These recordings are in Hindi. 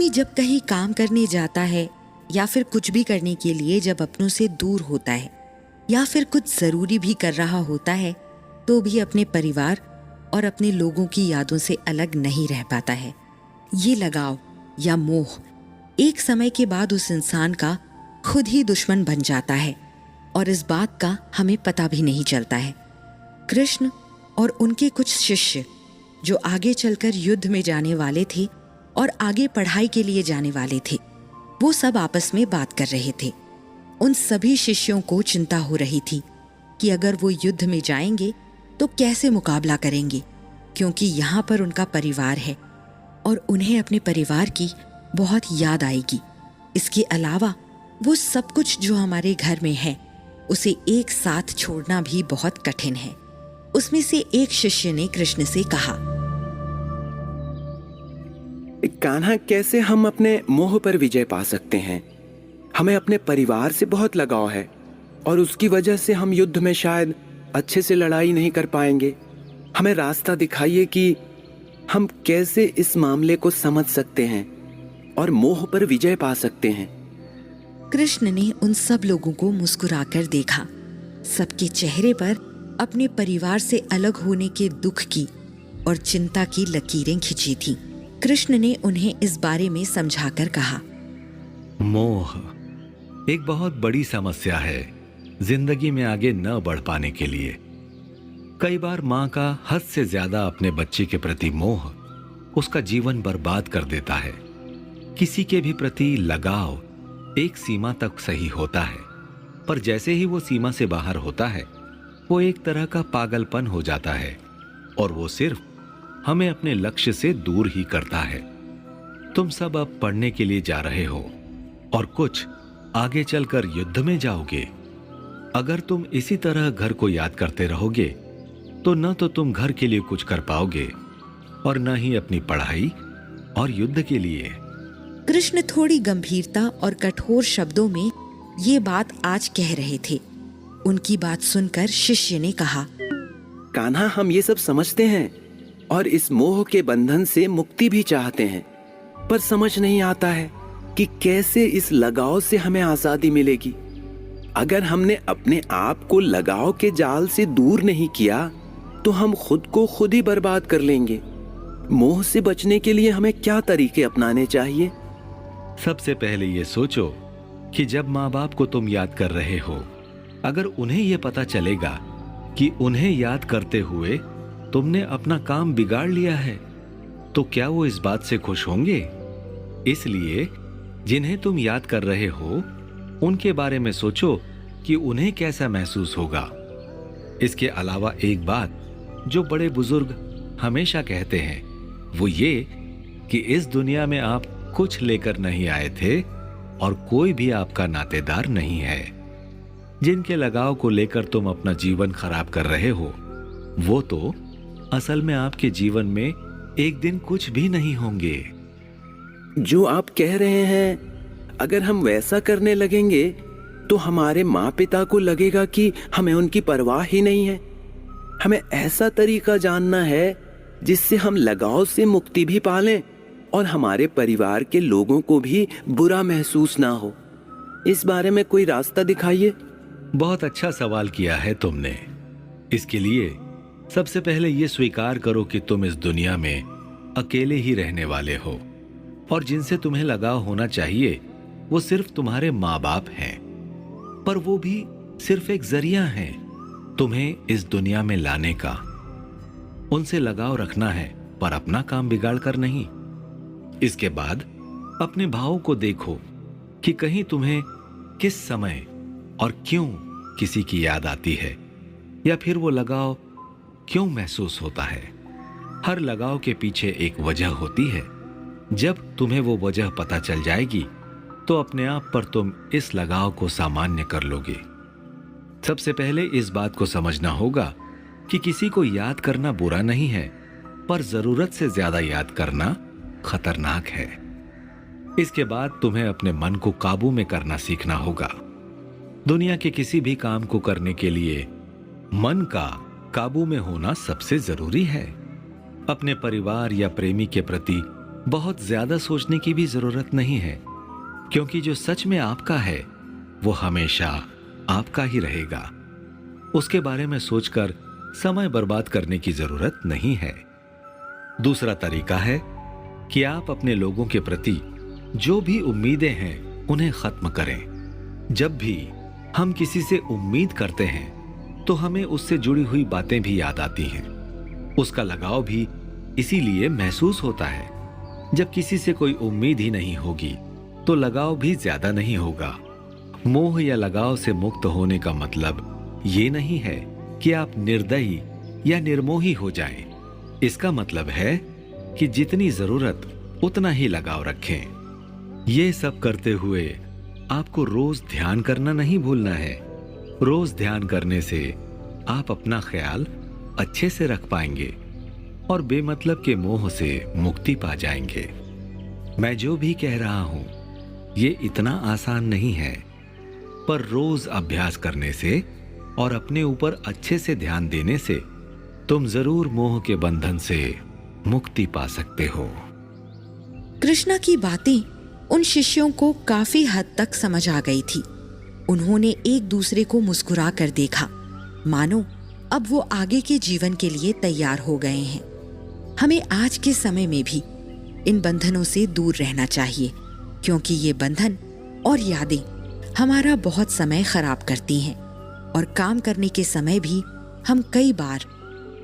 आदमी जब कहीं काम करने जाता है या फिर कुछ भी करने के लिए जब अपनों से दूर होता है या फिर कुछ जरूरी भी कर रहा होता है तो भी अपने परिवार और अपने लोगों की यादों से अलग नहीं रह पाता है। ये लगाव या मोह एक समय के बाद उस इंसान का खुद ही दुश्मन बन जाता है और इस बात का हमें पता भी नहीं चलता है। कृष्ण और उनके कुछ शिष्य जो आगे चलकर युद्ध में जाने वाले थे और आगे पढ़ाई के लिए जाने वाले थे, वो सब आपस में बात कर रहे थे। उन सभी शिष्यों को चिंता हो रही थी कि अगर वो युद्ध में जाएंगे तो कैसे मुकाबला करेंगे, क्योंकि यहाँ पर उनका परिवार है और उन्हें अपने परिवार की बहुत याद आएगी। इसके अलावा वो सब कुछ जो हमारे घर में है उसे एक साथ छोड़ना भी बहुत कठिन है। उसमें से एक शिष्य ने कृष्ण से कहा, कान्हा, कैसे हम अपने मोह पर विजय पा सकते हैं? हमें अपने परिवार से बहुत लगाव है और उसकी वजह से हम युद्ध में शायद अच्छे से लड़ाई नहीं कर पाएंगे। हमें रास्ता दिखाइए कि हम कैसे इस मामले को समझ सकते हैं और मोह पर विजय पा सकते हैं। कृष्ण ने उन सब लोगों को मुस्कुराकर देखा। सबके चेहरे पर अपने परिवार से अलग होने के दुख की और चिंता की लकीरें खिंची थीं। कृष्ण ने उन्हें इस बारे में समझाकर कहा, मोह एक बहुत बड़ी समस्या है जिंदगी में आगे न बढ़ पाने के लिए। कई बार माँ का हद से ज्यादा अपने बच्चे के प्रति मोह उसका जीवन बर्बाद कर देता है। किसी के भी प्रति लगाव एक सीमा तक सही होता है, पर जैसे ही वो सीमा से बाहर होता है वो एक तरह का पागलपन हो जाता है और वो सिर्फ हमें अपने लक्ष्य से दूर ही करता है। तुम सब अब पढ़ने के लिए जा रहे हो और कुछ आगे चलकर युद्ध में जाओगे। अगर तुम इसी तरह घर को याद करते रहोगे तो न तो तुम घर के लिए कुछ कर पाओगे और न ही अपनी पढ़ाई और युद्ध के लिए। कृष्ण थोड़ी गंभीरता और कठोर शब्दों में ये बात आज कह रहे थे। उनकी बात सुनकर शिष्य ने कहा, कान्हा, हम ये सब समझते हैं और इस मोह के बंधन से मुक्ति भी चाहते हैं, पर समझ नहीं आता है कि कैसे इस लगाव से हमें आजादी मिलेगी। अगर हमने अपने आप को लगाव के जाल से दूर नहीं किया तो हम खुद को खुद ही बर्बाद कर लेंगे। मोह से बचने के लिए हमें क्या तरीके अपनाने चाहिए? सबसे पहले ये सोचो कि जब माँ बाप को तुम याद कर रहे हो, अगर उन्हें यह पता चलेगा कि उन्हें याद करते हुए तुमने अपना काम बिगाड़ लिया है, तो क्या वो इस बात से खुश होंगे? इसलिए जिन्हें तुम याद कर रहे हो उनके बारे में सोचो कि उन्हें कैसा महसूस होगा। इसके अलावा एक बात जो बड़े बुजुर्ग हमेशा कहते हैं वो ये कि इस दुनिया में आप कुछ लेकर नहीं आए थे और कोई भी आपका नातेदार नहीं है। जिनके लगाव को लेकर तुम अपना जीवन खराब कर रहे हो वो तो असल में आपके जीवन में एक दिन कुछ भी नहीं होंगे। जो आप कह रहे हैं, अगर हम वैसा करने लगेंगे तो हमारे माँ पिता को लगेगा कि हमें उनकी परवाह ही नहीं है। हमें ऐसा तरीका जानना है जिससे हम लगाव से मुक्ति भी पालें और हमारे परिवार के लोगों को भी बुरा महसूस ना हो। इस बारे में कोई रास्ता दिखाइए। बहुत अच्छा सवाल किया है तुमने। इसके लिए सबसे पहले ये स्वीकार करो कि तुम इस दुनिया में अकेले ही रहने वाले हो और जिनसे तुम्हें लगाव होना चाहिए वो सिर्फ तुम्हारे माँ बाप हैं, पर वो भी सिर्फ एक जरिया हैं तुम्हें इस दुनिया में लाने का। उनसे लगाव रखना है पर अपना काम बिगाड़ कर नहीं। इसके बाद अपने भावों को देखो कि कहीं तुम्हें किस समय और क्यों किसी की याद आती है या फिर वो लगाव क्यों महसूस होता है। हर लगाव के पीछे एक वजह होती है। जब तुम्हें वो वजह पता चल जाएगी तो अपने आप पर तुम इस लगाव को सामान्य कर लोगे। सबसे पहले इस बात को समझना होगा कि किसी को याद करना बुरा नहीं है, पर जरूरत से ज्यादा याद करना खतरनाक है। इसके बाद तुम्हें अपने मन को काबू में करना सीखना होगा। दुनिया के किसी भी काम को करने के लिए मन का काबू में होना सबसे जरूरी है। अपने परिवार या प्रेमी के प्रति बहुत ज्यादा सोचने की भी जरूरत नहीं है, क्योंकि जो सच में आपका है वो हमेशा आपका ही रहेगा। उसके बारे में सोचकर समय बर्बाद करने की जरूरत नहीं है। दूसरा तरीका है कि आप अपने लोगों के प्रति जो भी उम्मीदें हैं उन्हें खत्म करें। जब भी हम किसी से उम्मीद करते हैं तो हमें उससे जुड़ी हुई बातें भी याद आती हैं। उसका लगाव भी इसीलिए महसूस होता है। जब किसी से कोई उम्मीद ही नहीं होगी तो लगाव भी ज्यादा नहीं होगा। मोह या लगाव से मुक्त होने का मतलब ये नहीं है कि आप निर्दयी या निर्मोही हो जाएं। इसका मतलब है कि जितनी जरूरत उतना ही लगाव रखें। ये सब करते हुए आपको रोज ध्यान करना नहीं भूलना है। रोज ध्यान करने से आप अपना ख्याल अच्छे से रख पाएंगे और बेमतलब के मोह से मुक्ति पा जाएंगे। मैं जो भी कह रहा हूं ये इतना आसान नहीं है, पर रोज अभ्यास करने से और अपने ऊपर अच्छे से ध्यान देने से तुम जरूर मोह के बंधन से मुक्ति पा सकते हो। कृष्णा की बातें उन शिष्यों को काफी हद तक समझ आ गई थी। उन्होंने एक दूसरे को मुस्कुरा कर देखा, मानो अब वो आगे के जीवन के लिए तैयार हो गए हैं। हमें आज के समय में भी इन बंधनों से दूर रहना चाहिए, क्योंकि ये बंधन और यादें हमारा बहुत समय खराब करती हैं और काम करने के समय भी हम कई बार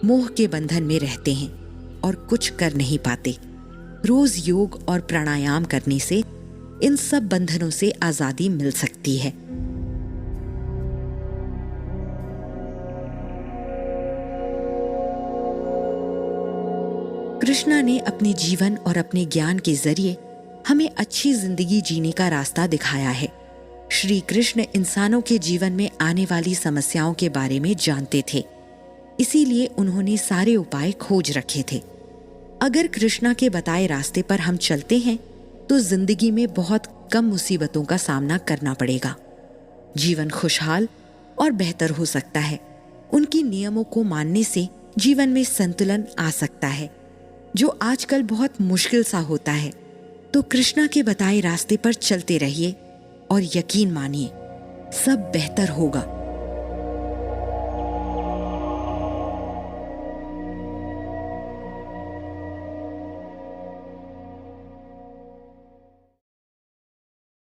मोह के बंधन में रहते हैं और कुछ कर नहीं पाते। रोज योग और प्राणायाम करने से इन सब बंधनों से आजादी मिल सकती है। कृष्णा ने अपने जीवन और अपने ज्ञान के जरिए हमें अच्छी जिंदगी जीने का रास्ता दिखाया है। श्री कृष्ण इंसानों के जीवन में आने वाली समस्याओं के बारे में जानते थे, इसीलिए उन्होंने सारे उपाय खोज रखे थे। अगर कृष्णा के बताए रास्ते पर हम चलते हैं तो जिंदगी में बहुत कम मुसीबतों का सामना करना पड़ेगा। जीवन खुशहाल और बेहतर हो सकता है। उनकी नियमों को मानने से जीवन में संतुलन आ सकता है, जो आजकल बहुत मुश्किल सा होता है। तो कृष्णा के बताए रास्ते पर चलते रहिए और यकीन मानिए, सब बेहतर होगा।